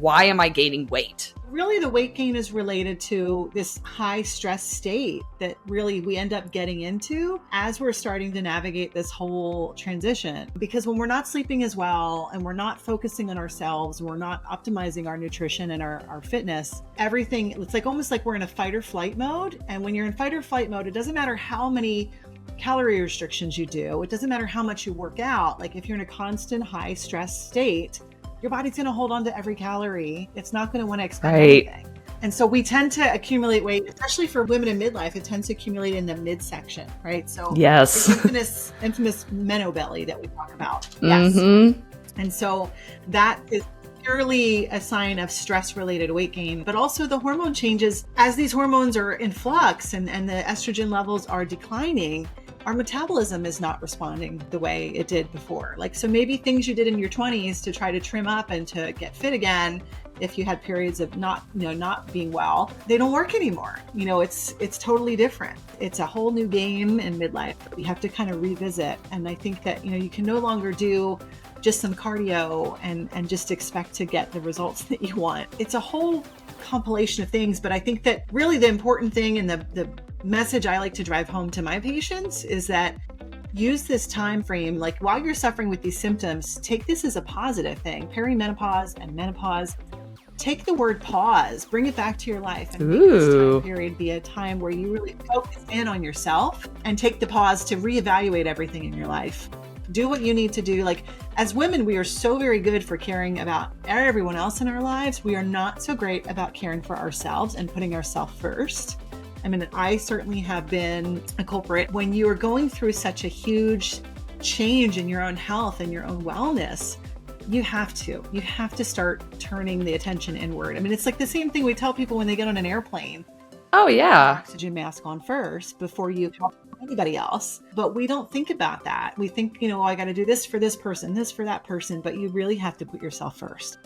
why am I gaining weight? Really, the weight gain is related to this high stress state that really we end up getting into as we're starting to navigate this whole transition. Because when we're not sleeping as well and we're not focusing on ourselves, we're not optimizing our nutrition and our fitness, everything, it's like almost like we're in a fight or flight mode. And when you're in fight or flight mode, it doesn't matter how many calorie restrictions you do. It doesn't matter how much you work out. Like if you're in a constant high stress state, your body's going to hold on to every calorie. It's not going to want to expend anything. And so we tend to accumulate weight, especially for women in midlife. It tends to accumulate in the midsection, right? So yes, the infamous meno belly that we talk about. Yes. And so that is purely a sign of stress-related weight gain, but also the hormone changes. As these hormones are in flux and the estrogen levels are declining, our metabolism is not responding the way it did before. Like, so maybe things you did in your 20s to try to trim up and to get fit again, if you had periods of not being well, they don't work anymore. It's totally different. It's a whole new game in midlife that we have to kind of revisit. And I think that, you can no longer do just some cardio and just expect to get the results that you want. It's a whole compilation of things, but I think that really the important thing and the message I like to drive home to my patients is that use this time frame, like while you're suffering with these symptoms, take this as a positive thing. Perimenopause and menopause, take the word pause, bring it back to your life, and make this time period be a time where you really focus in on yourself and take the pause to reevaluate everything in your life. Do what you need to do. Like, as women, we are so very good for caring about everyone else in our lives. We are not so great about caring for ourselves and putting ourselves first. I mean, I certainly have been a culprit. When you are going through such a huge change in your own health and your own wellness, you have to start turning the attention inward. I mean, it's like the same thing we tell people when they get on an airplane. Oh, yeah. Oxygen mask on first before you help anybody else. But we don't think about that. We think, I got to do this for this person, this for that person, but you really have to put yourself first.